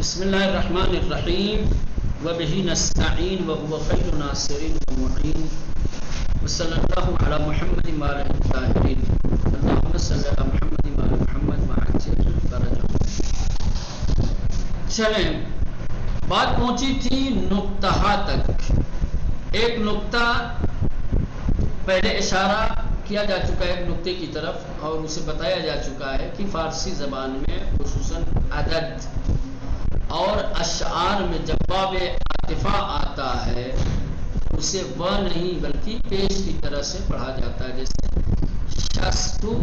بسم اللہ الرحمن الرحیم وبہ نستعین وهو خیر ناصرین ومعین وصلی اللہ علی محمد وعلی الطاہرین اللہم صلی علی محمد وعلی محمد وعجل فرجہ. چلیں، بات پہنچی تھی نقطہ تک. ایک نقطہ پہلے اشارہ کیا جا چکا ہے ایک نقطے کی طرف، اور اسے بتایا جا چکا ہے کہ فارسی زبان میں خصوصاً عدد اور اشعار میں جب باب عاطفہ آتا ہے اسے و نہیں بلکہ پیش کی طرح سے پڑھا جاتا ہے. جیسے شستو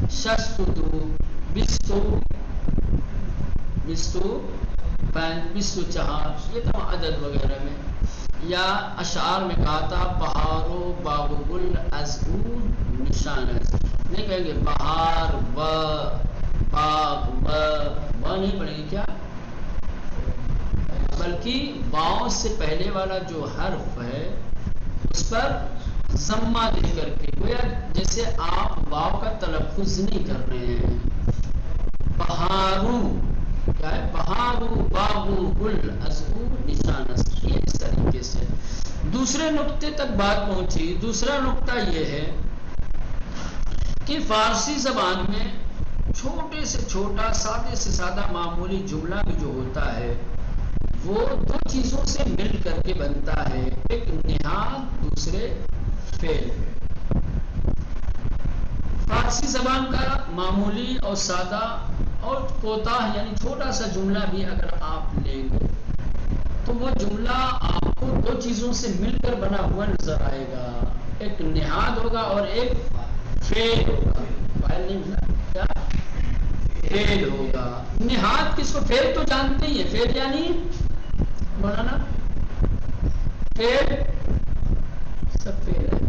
شست دو بستو بستو پینت بستو چہار، یہ تمام عدد وغیرہ میں. یا اشعار میں کہا تھا بہارو باغ گل از او نشان، نہیں کہیں گے بہار و باغ و نہیں پڑھیں گے کیا، بلکہ باؤں سے پہلے والا جو حرف ہے اس پر ضمہ دے کر کے، گویا جیسے آپ باؤ کا تلفظ نہیں کر رہے ہیں. بہارو کیا ہے، بہارو باغو گل از او نشان، یہ اس طریقے سے. دوسرے نقطے تک بات پہنچی. دوسرا نقطہ یہ ہے کہ فارسی زبان میں چھوٹے سے چھوٹا سادے سے سادہ معمولی جملہ بھی جو ہوتا ہے وہ دو چیزوں سے مل کر کے بنتا ہے، ایک نہاد دوسرے فعل. فارسی زبان کا معمولی اور سادہ اور کوتاہ یعنی چھوٹا سا جملہ بھی اگر آپ لیں گے تو وہ جملہ آپ کو دو چیزوں سے مل کر بنا ہوا نظر آئے گا. ایک نہاد ہوگا اور ایک فعل ہوگا. فاعل نہیں ملا کیا، فعل ہوگا. نہاد کس کو، فعل تو جانتے ہی ہیں، فعل یعنی مولانا فعل سب فعل ہے.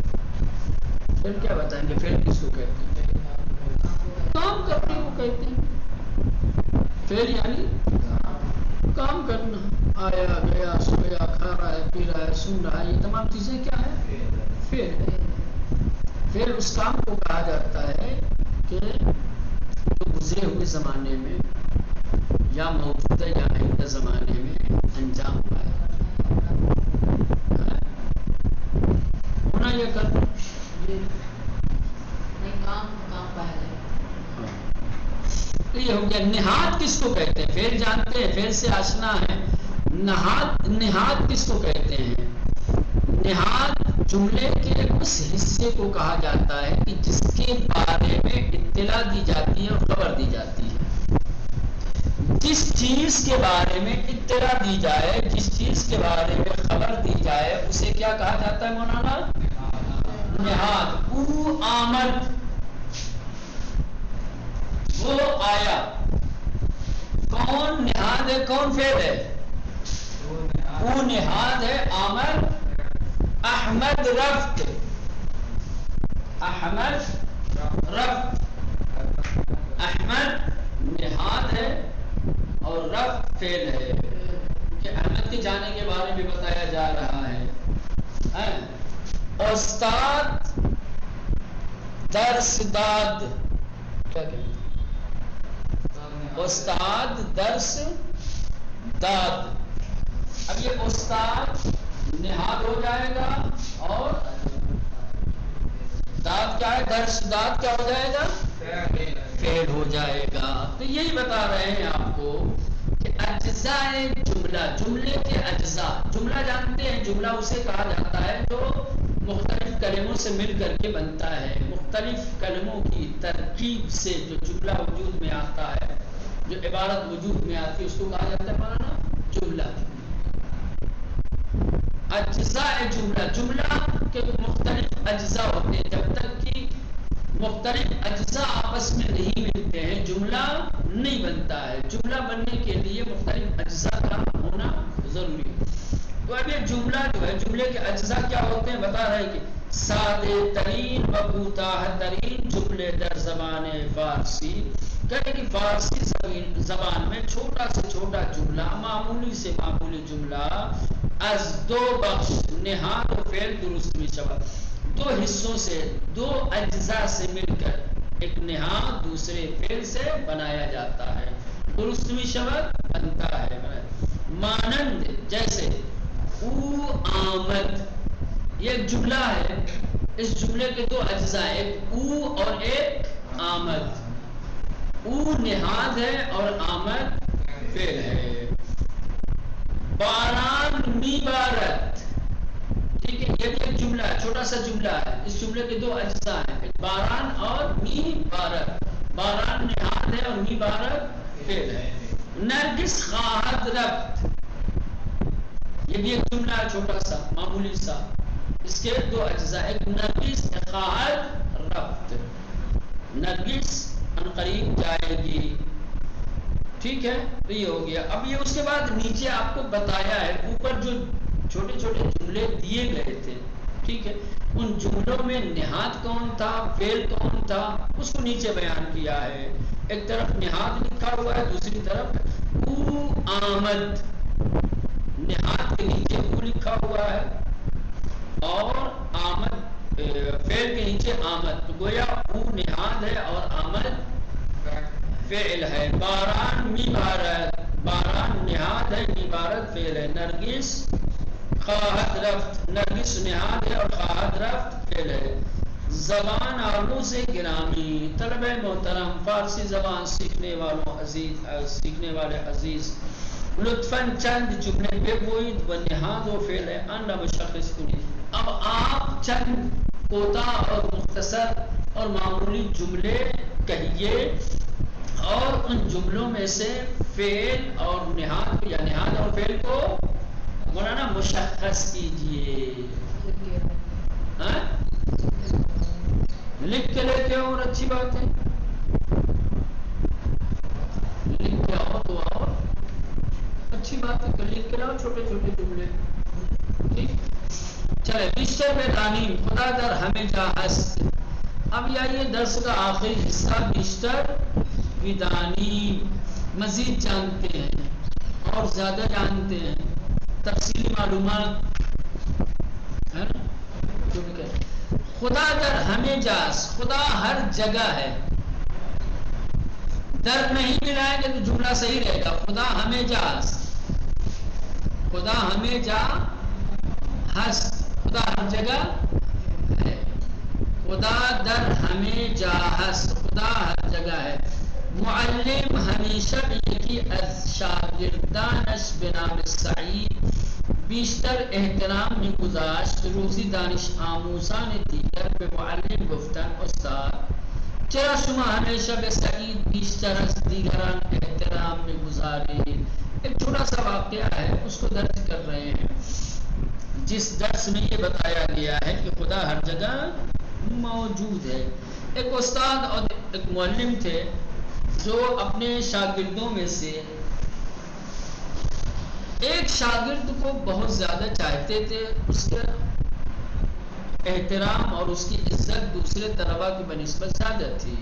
فعل کیا بتائیں گے، فعل کس کو کہتے ہیں، کام کرنے کو کہتے ہیں. فعل یعنی کام کرنا، آیا گیا سویا کھا رہا ہے پی رہا ہے سن رہا ہے، یہ تمام چیزیں کیا ہے، فعل ہے. فعل اس کام کو کہا جاتا ہے کہ جو گزرے ہوئے زمانے میں یا موجودہ یا آئندہ زمانے میں انجام پائے ہونا، یہ کرنا یہ ہو گیا. نہاد کس کو کہتے ہیں، فعل جانتے ہیں، فعل سے آشنا ہے. نہاد کس کو کہتے ہیں، نہاد جملے کے اس حصے کو کہا جاتا ہے کہ جس کے بارے میں اطلاع دی جاتی ہے اور خبر دی جاتی ہے. جس چیز کے بارے میں اطلاع دی جائے، جس چیز کے بارے میں خبر دی جائے اسے کیا کہا جاتا ہے مولانا، نہاد. او آمد، وہ آیا. کون نہاد ہے، کون فعل ہے، وہ نہاد ہے. آمد احمد رفت، احمد رفت. احمد نہاد ہے اور رفت فعل ہے کہ احمد کے جانے کے بارے میں بتایا جا رہا ہے. استاد درس داد، کیا کہیں، استاد درس داد. اب یہ استاد نہاد ہو جائے گا اور داد کیا ہے، درس داد کیا ہو جائے گا، فعل ہو جائے گا. تو یہی بتا رہے ہیں آپ کو کہ اجزاء جملہ، جملے کے اجزاء. جملہ جانتے ہیں، جملہ اسے کہا جاتا ہے جو مختلف کلموں سے مل کر کے بنتا ہے. مختلف کلموں کی ترکیب سے جو جملہ وجود میں آتا ہے، جو عبارت وجود میں آتی ہے، اس کو کہا جاتا ہے مولانا جملہ. اجزاء جملہ، جملہ کے مختلف اجزاء ہوتے ہیں. جب تک کہ مختلف اجزاء آپس میں نہیں ملتے ہیں جملہ نہیں بنتا ہے. جملہ بننے کے لیے مختلف اجزاء کا ہونا ضروری ہے. تو اب یہ جملہ جو ہے، جملے کے اجزاء کیا ہوتے ہیں بتا رہے ہیں کہ سادے ترین و کوتاہ ترین جملے در زبان فارسی. کہتے کہ فارسی زبان میں چھوٹا سے چھوٹا جملہ، معمولی سے معمولی جملہ از دو بخش، نہاد و فعل درست میں شبہ، دو حصوں سے، دو اجزاء سے مل کر ایک نہاد دوسرے فعل سے بنایا جاتا ہے. درست می شود بنتا ہے. مانند جیسے او آمد، یہ ایک جملہ ہے، اس جملے کے دو اجزاء، ایک او اور ایک آمد. او نہاد ہے اور آمد فعل ہے. باران می بارت، ٹھیک ہے، یہ بھی ایک جملہ ہے، چھوٹا سا جملہ ہے، اس جملے کے دو اجزاء ہیں، باران اور می بارت. باران نہاد ہے اور می بارت فعل ہے. نرگس خواہد رفت، یہ بھی ایک جملہ ہے چھوٹا سا معمولی سا، اس کے دو اجزاء، ایک نرگس خواہد رفت، نرگس عنقریب جائے گی. ٹھیک ہے، تو یہ ہو گیا. اب یہ اس کے بعد نیچے آپ کو بتایا ہے، اوپر جو چھوٹے چھوٹے جملے دیے گئے تھے، ٹھیک ہے، ان جملوں میں نہاد کون تھا، فعل کون تھا، اس کو نیچے بیان کیا ہے. ایک طرف نہاد لکھا ہوا ہے، دوسری طرف او آمد، نہاد کے نیچے او لکھا ہوا ہے اور آمد فعل کے نیچے آمد، تو گویا او نہاد ہے اور آمد فعل ہے. باران می بارت، باران نہاد ہے، می بارت فعل ہے. نرگس خواہد رفت، نرگس نہاد ہے اور خواہد رفت فعل ہے. زبان آموز گرامی، طلبہ محترم، فارسی زبان سیکھنے والوں عزیز، سیکھنے والے عزیز، لطفاً چند جملے بگوئید و نہاد و فعل ہے ان مشخص کنید. اب آپ چند کوتاہ اور مختصر اور معمولی جملے کہیے اور ان جملوں میں سے فعل اور نہاد یا نہاد اور فعل کو مولانا مشخص کیجئے. ہاں لکھ کے لیتے ہو اور اچھی بات ہے، لکھ کے آؤ تو آؤ، اچھی بات ہے، لکھ کے لاؤ چھوٹے چھوٹے جملے. ٹھیک، چلے. بیشتر میں تعلیم خدا در ہمیں جا ہست. اب یہ درس کا آخری حصہ، بیشتر بدانی، مزید جانتے ہیں اور زیادہ جانتے ہیں، تفصیلی معلومات ہے نا. خدا در ہمیں جاس، خدا ہر جگہ ہے. در نہیں ملائیں گے تو جملہ صحیح رہے گا. خدا ہمیں جاس، خدا ہمیں جا ہست، خدا ہر جگہ ہے. خدا در ہمیں جا ہست، خدا ہر جگہ ہے. معلم ہمیشہ یکی از شاگردانش بنام سعید بیشتر احترام می گذاشت. روزی دانش آموزان دیگر به معلم گفتن استاد چرا شما ہمیشہ به سعید بیشتر از دیگران احترام می گذارید. ایک چھوٹا سا واقعہ ہے، اس کو درج کر رہے ہیں، جس درس میں یہ بتایا گیا ہے کہ خدا ہر جگہ موجود ہے. ایک استاد اور ایک معلم تھے جو اپنے شاگردوں میں سے ایک شاگرد کو بہت زیادہ چاہتے تھے، اس کے احترام اور اس کی عزت دوسرے طلباء کی بنسبت زیادہ تھی.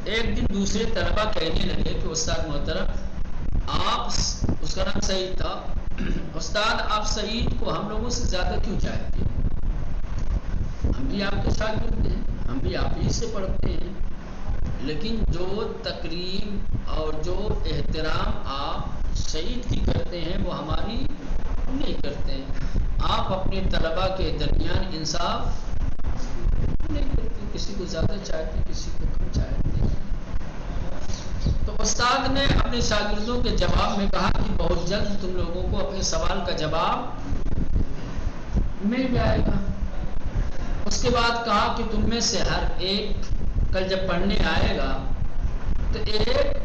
ایک دن دوسرے طلباء کہنے لگے کہ استاد محترم آپ، اس کا نام سعید تھا، استاد آپ سعید کو ہم لوگوں سے زیادہ کیوں چاہتے ہیں؟ ہم بھی آپ کے شاگرد ہیں، ہم بھی آپ ہی سے پڑھتے ہیں، لیکن جو تکریم اور جو احترام آپ سعید کی کرتے ہیں وہ ہماری نہیں کرتے ہیں. آپ اپنے طلباء کے درمیان انصاف نہیں کرتے، کسی کو زیادہ چاہتے کسی کو کم چاہتے. تو استاد نے اپنے شاگردوں کے جواب میں کہا کہ بہت جلد تم لوگوں کو اپنے سوال کا جواب مل جائے گا. اس کے بعد کہا کہ تم میں سے ہر ایک کل جب پڑھنے آئے گا تو ایک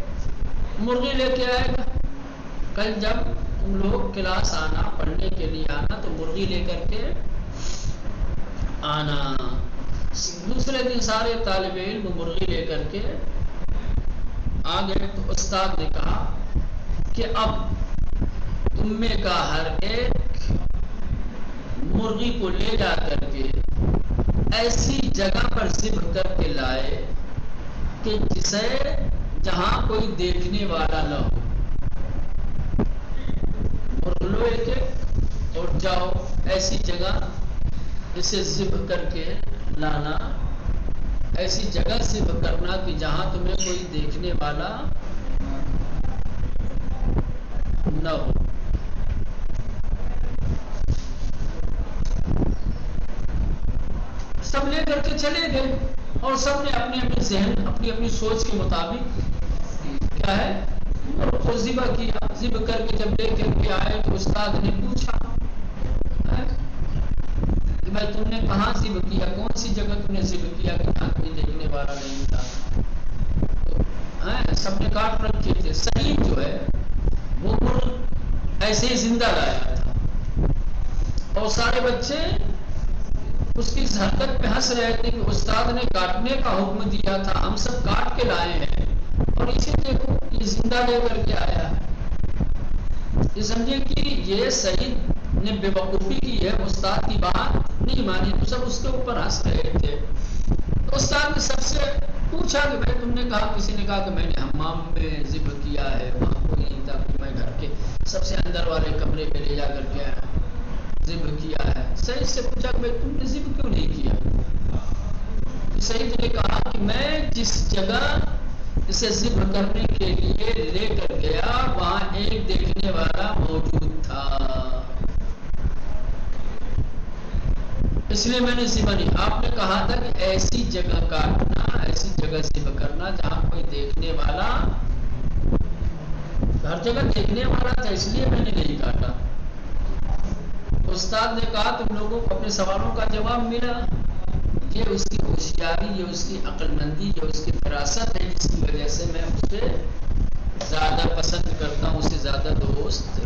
مرغی لے کے آئے گا. کل جب تم لوگ کلاس آنا، پڑھنے کے لیے آنا تو مرغی لے کر کے آنا. دوسرے دن سارے طالب علم مرغی لے کر کے آ گئے. تو استاد نے کہا کہ اب تم میں کا ہر ایک مرغی کو لے جا کر کے ایسی جگہ پر ذبح کر کے لائے کہ جسے جہاں کوئی دیکھنے والا نہ ہو. مرغ لے کے اور جاؤ ایسی جگہ، اسے ذبح کر کے لانا، ایسی جگہ ذبح کرنا کہ جہاں تمہیں کوئی دیکھنے والا نہ ہو. سب لے کر کے چلے گئے اور سب نے اپنے اپنے ذہن اپنی اپنی سوچ کے مطابق کیا ہے اور ذبح کیا. ذبح کر کے جب لے کر کے آئے تو استاد نے پوچھا کہ بھائی تم نے کہاں ذبح کیا, کون سی جگہ تم نے ذبح کیا کہ جہاں کوئی دیکھنے والا نہیں تھا. سب نے کاٹ رکھے تھے. شہید جو ہے وہ مرغ ایسے ہی زندہ لایا تھا اور سارے بچے اس کی اس حرکت پہ ہنس رہے تھے کہ استاد نے کاٹنے کا حکم دیا تھا, ہم سب کاٹ کے لائے ہیں اور اسے دیکھو یہ زندہ لے کر کے آیا ہے. یہ سمجھے کہ یہ شہید نے بے وقوفی کی ہے, استاد کی بات نہیں مانی, تو سب اس کے اوپر ہنس رہے تھے. تو استاد نے سب سے پوچھا کہ بھائی تم نے کہا, کسی نے کہا کہ میں نے حمام میں ذبح کیا ہے, وہاں کوئی نہیں تھا, کہ میں گھر کے سب سے اندر والے کمرے میں لے جا کر کے ذبح کیا ہے. سعید سے پوچھا کہ بھائی تم نے ذبح کیوں نہیں کیا؟ سعید نے کہا کہ میں جس جگہ اسے ذبح کرنے کے لیے لے کر گیا وہاں ایک دیکھنے والا موجود تھا, اس لیے میں نے ذبح نہیں. آپ نے کہا تھا کہ ایسی جگہ کاٹنا, ایسی جگہ ذبح کرنا جہاں کوئی دیکھنے والا, ہر جگہ دیکھنے والا تھا, اس لیے میں نے نہیں کاٹا. استاد نے کہا تم لوگوں کو اپنے سوالوں کا جواب ملا. یہ اس کی ہوشیاری, یہ اس کی عقل مندی, یہ اس کی فراست ہے, جس کی وجہ سے میں اسے زیادہ پسند کرتا ہوں, اسے زیادہ دوست